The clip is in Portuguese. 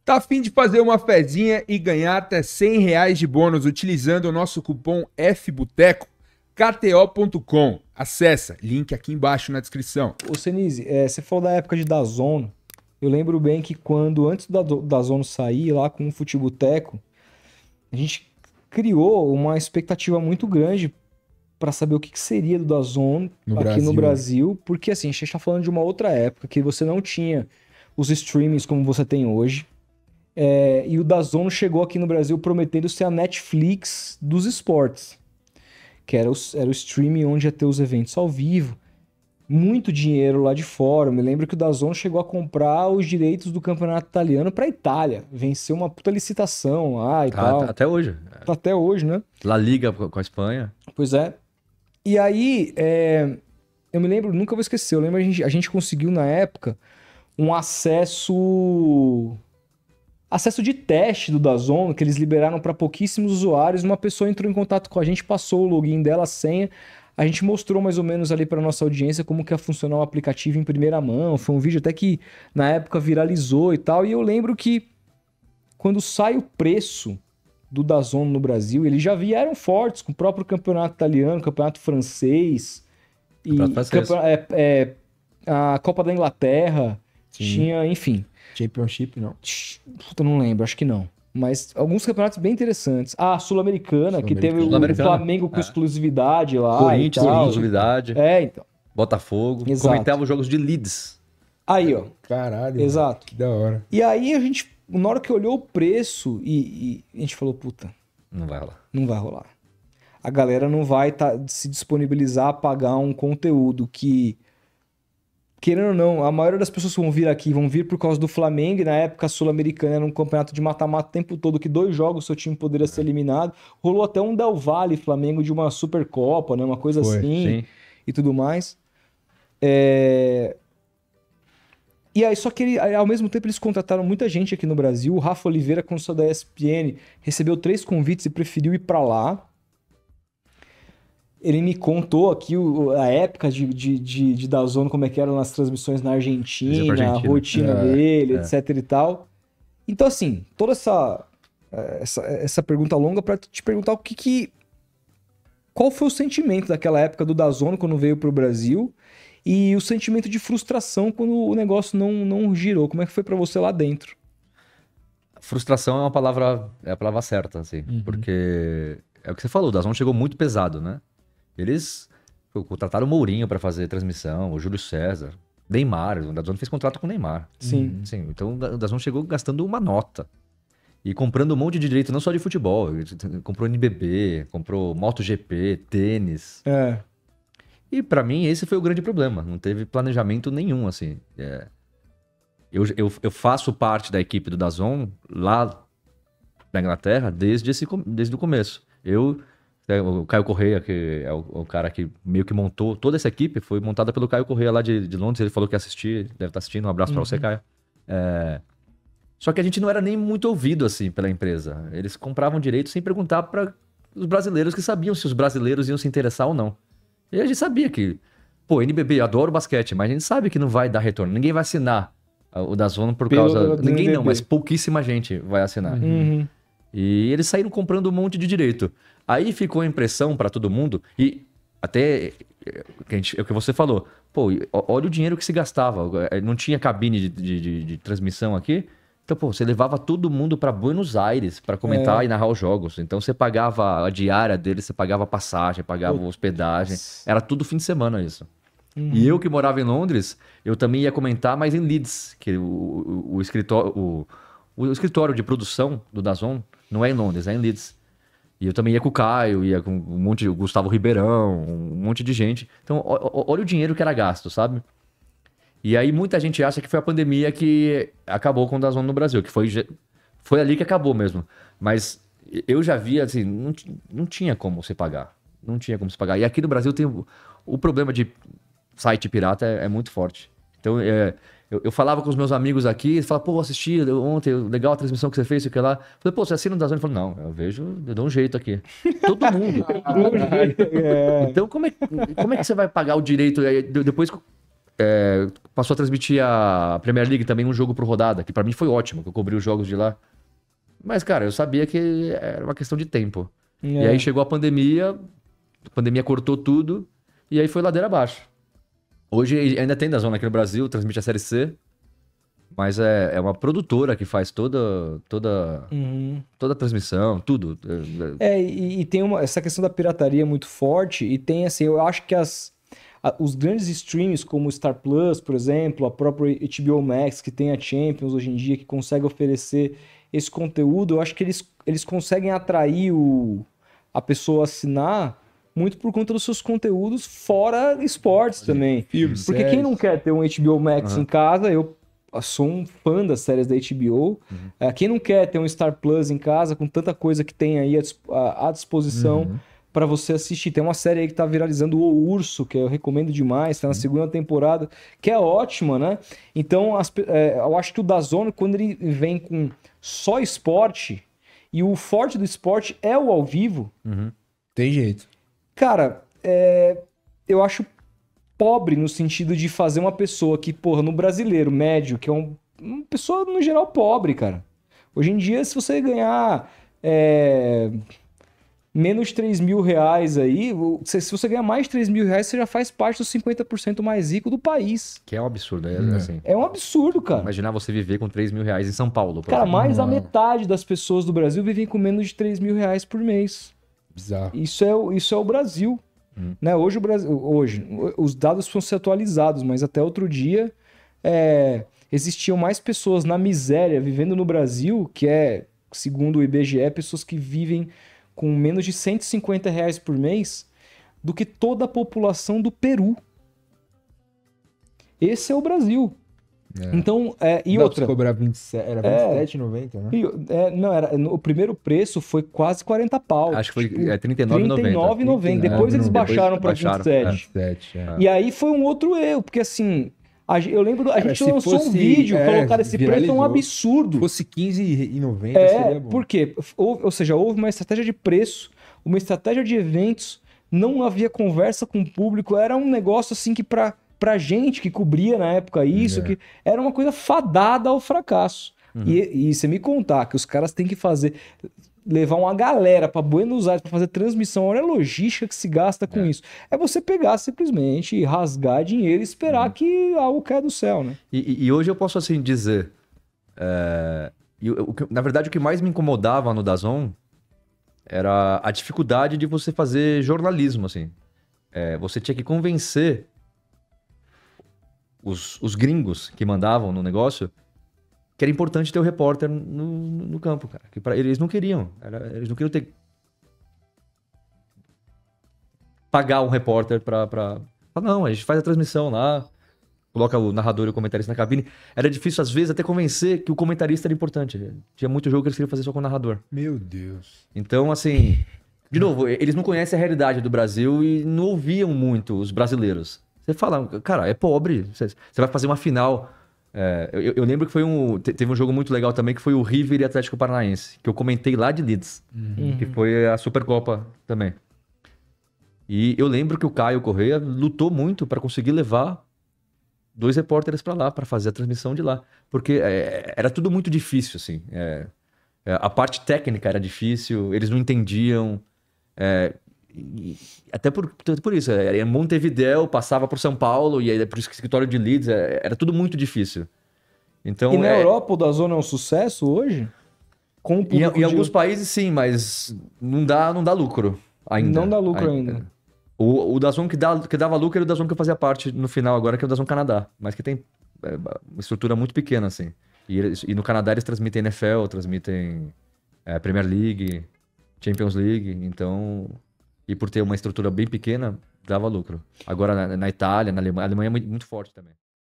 Tá a fim de fazer uma fezinha e ganhar até R$ 100 de bônus utilizando o nosso cupom FBOTECO? KTO.com. Acessa, link aqui embaixo na descrição. Ô Senise, você falou da época de DAZN. Eu lembro bem que quando, antes do DAZN sair lá com o Futeboteco, a gente criou uma expectativa muito grande para saber o que seria do DAZN aqui no Brasil, porque assim, a gente está falando de uma outra época que você não tinha os streamings como você tem hoje. E o DAZN chegou aqui no Brasil prometendo ser a Netflix dos esportes, que era o streaming onde ia ter os eventos ao vivo. Muito dinheiro lá de fora. Eu me lembro que o DAZN chegou a comprar os direitos do campeonato italiano para a Itália. Venceu uma puta licitação lá e tal. Até hoje. Tá até hoje, né? La Liga com a Espanha. Pois é. E aí, eu me lembro, nunca vou esquecer, eu lembro a gente conseguiu na época um acesso de teste do DAZN, que eles liberaram para pouquíssimos usuários. Uma pessoa entrou em contato com a gente, passou o login dela, a senha. A gente mostrou mais ou menos ali para nossa audiência como que ia funcionar o aplicativo em primeira mão. Foi um vídeo até que na época viralizou e tal. E eu lembro que quando sai o preço do DAZN no Brasil, eles já vieram fortes com o próprio campeonato italiano, campeonato francês. E a Copa da Inglaterra. Sim. Tinha, enfim. Championship, não? Puta, não lembro, acho que não. Mas alguns campeonatos bem interessantes. A Sul-Americana, que teve o Flamengo com exclusividade lá. Corinthians com exclusividade. Então. Botafogo. Exato. Comentava os jogos de Leeds. Aí, ó. Caralho. Exato. Mano, que da hora. E aí a gente, na hora que olhou o preço, e a gente falou, puta. Não vai rolar. Não vai rolar. A galera não vai se disponibilizar a pagar um conteúdo que... Querendo ou não, a maioria das pessoas que vão vir aqui vão vir por causa do Flamengo, e na época a Sul-Americana era um campeonato de mata-mata o tempo todo, que 2 jogos seu time poderia ser eliminado. Rolou até um Del Valle Flamengo de uma Supercopa, né? Uma coisa assim, sim. E tudo mais. E aí, só que ao mesmo tempo eles contrataram muita gente aqui no Brasil. O Rafa Oliveira, consultor da ESPN, recebeu 3 convites e preferiu ir para lá. Ele me contou aqui a época de DAZN, como é que eram nas transmissões na Argentina, a rotina dele, etc e tal. Então, assim, toda essa pergunta longa para te perguntar qual foi o sentimento daquela época do DAZN quando veio para o Brasil e o sentimento de frustração quando o negócio não girou. Como é que foi para você lá dentro? Frustração é a palavra certa, assim, porque é o que você falou, o DAZN chegou muito pesado, né? Eles contrataram o Mourinho para fazer transmissão, o Júlio César, Neymar. O DAZN fez contrato com o Neymar. Sim. Sim. Então o DAZN chegou gastando uma nota. E comprando um monte de direito, não só de futebol. Comprou NBB, comprou MotoGP, tênis. E para mim esse foi o grande problema. Não teve planejamento nenhum, assim. Eu faço parte da equipe do DAZN lá na Inglaterra desde o começo. O Caio Correia, que é o cara que meio que montou toda essa equipe, foi montada pelo Caio Correia lá de Londres. Ele falou que ia assistir, deve estar assistindo. Um abraço pra você, Caio. Só que a gente não era nem muito ouvido assim pela empresa. Eles compravam direito sem perguntar para os brasileiros, que sabiam se os brasileiros iam se interessar ou não. E a gente sabia que, NBB, eu adoro basquete, mas a gente sabe que não vai dar retorno. Ninguém vai assinar o DAZN por causa... Ninguém não, mas pouquíssima gente vai assinar. E eles saíram comprando um monte de direito. Aí ficou a impressão para todo mundo, e até é o que você falou, olha o dinheiro que se gastava, não tinha cabine de transmissão aqui, então você levava todo mundo para Buenos Aires para comentar e narrar os jogos, então você pagava a diária deles, você pagava passagem, pagava hospedagem, era tudo fim de semana isso. E eu que morava em Londres, eu também ia comentar, mas em Leeds, que o escritório de produção do DAZN não é em Londres, é em Leeds. E eu também ia com o Caio, ia com um monte de Gustavo Ribeirão, um monte de gente. Então, olha o dinheiro que era gasto, sabe? E aí muita gente acha que foi a pandemia que acabou com o DAZN no Brasil, que foi ali que acabou mesmo. Mas eu já via, assim, não tinha como você pagar. Não tinha como se pagar. E aqui no Brasil tem o problema de site pirata é muito forte. Então, eu falava com os meus amigos aqui, eles falavam, assisti ontem, legal a transmissão que você fez, sei que lá. Eu falei, você assina o DAZN? Ele falou, não, eu dou um jeito aqui. Todo mundo. Então, como é que você vai pagar o direito? Depois, passou a transmitir a Premier League também, um jogo por rodada, que pra mim foi ótimo, que eu cobri os jogos de lá. Mas, cara, eu sabia que era uma questão de tempo. E aí chegou a pandemia cortou tudo, e aí foi ladeira abaixo. Hoje ainda tem DAZN aqui no Brasil, transmite a Série C, mas é uma produtora que faz toda a transmissão, tudo. E tem essa questão da pirataria muito forte, e tem assim, eu acho que os grandes streams como o Star Plus, por exemplo, a própria HBO Max, que tem a Champions hoje em dia, que consegue oferecer esse conteúdo, eu acho que eles conseguem atrair a pessoa a assinar muito por conta dos seus conteúdos fora esportes também. Filmes, porque quem não quer ter um HBO Max em casa, eu sou um fã das séries da HBO. Quem não quer ter um Star Plus em casa com tanta coisa que tem aí à disposição para você assistir. Tem uma série aí que tá viralizando, O Urso, que eu recomendo demais, tá na segunda temporada, que é ótima, né? Então, eu acho que o DAZN, quando ele vem com só esporte, e o forte do esporte é o ao vivo, Tem jeito. cara, eu acho pobre no sentido de fazer uma pessoa que, porra, no brasileiro médio, que é uma pessoa, no geral, pobre, cara. Hoje em dia, se você ganhar menos de 3 mil reais aí, se você ganhar mais de 3 mil reais, você já faz parte dos 50% mais rico do país. Que é um absurdo, assim. É um absurdo, cara. Imaginar você viver com 3 mil reais em São Paulo, por Cara, exemplo. mais da metade das pessoas do Brasil vivem com menos de 3 mil reais por mês. Bizarro. Isso é o Brasil. Né? Hoje, os dados vão ser atualizados, mas até outro dia existiam mais pessoas na miséria vivendo no Brasil, que segundo o IBGE, pessoas que vivem com menos de 150 reais por mês, do que toda a população do Peru. Esse é o Brasil. Então, e Não, outra... você cobrar 27, era 27,90, né? O primeiro preço foi quase 40 pau. Acho que foi tipo, 39,90. 39,90. Depois eles baixaram para 27. 27, E aí foi um outro erro, porque assim, eu lembro, a gente lançou um vídeo, falou, cara, esse preço é um absurdo. Se fosse 15,90 seria bom. Por quê? Ou seja, houve uma estratégia de preço, uma estratégia de eventos, não havia conversa com o público, era um negócio assim que pra gente que cobria na época isso, que era uma coisa fadada ao fracasso. E você me contar que os caras têm que levar uma galera para Buenos Aires para fazer transmissão, olha a logística que se gasta com isso. É você pegar simplesmente e rasgar dinheiro e esperar que algo caia do céu, né? E hoje eu posso assim dizer, na verdade o que mais me incomodava no DAZN era a dificuldade de você fazer jornalismo, assim. Você tinha que convencer os gringos que mandavam no negócio que era importante ter o repórter no campo, cara. Que eles não queriam. Eles não queriam pagar um repórter pra... Não, a gente faz a transmissão lá, coloca o narrador e o comentarista na cabine. Era difícil, às vezes, até convencer que o comentarista era importante. Tinha muito jogo que eles queriam fazer só com o narrador. Meu Deus. Então, assim... De novo, eles não conhecem a realidade do Brasil e não ouviam muito os brasileiros. Você fala, cara, é pobre. Você vai fazer uma final. Eu lembro que teve um jogo muito legal também, que foi o River e Atlético Paranaense, que eu comentei lá de Leeds, que foi a Supercopa também. E eu lembro que o Caio Correia lutou muito para conseguir levar 2 repórteres para lá, para fazer a transmissão de lá. Porque era tudo muito difícil, assim. A parte técnica era difícil, eles não entendiam. Até por isso, em Montevidéu, passava por São Paulo, e aí por isso que o escritório de Leeds era tudo muito difícil. Então, e na Europa o DAZN é um sucesso hoje? Com o em alguns países sim, mas não dá lucro ainda. Não dá lucro ainda. O DAZN que dava lucro era o DAZN que eu fazia parte no final agora, que é o DAZN Canadá, mas que tem uma estrutura muito pequena, assim. E no Canadá eles transmitem NFL, transmitem Premier League, Champions League, então... E por ter uma estrutura bem pequena, dava lucro. Agora, na Itália, na Alemanha, a Alemanha é muito forte também.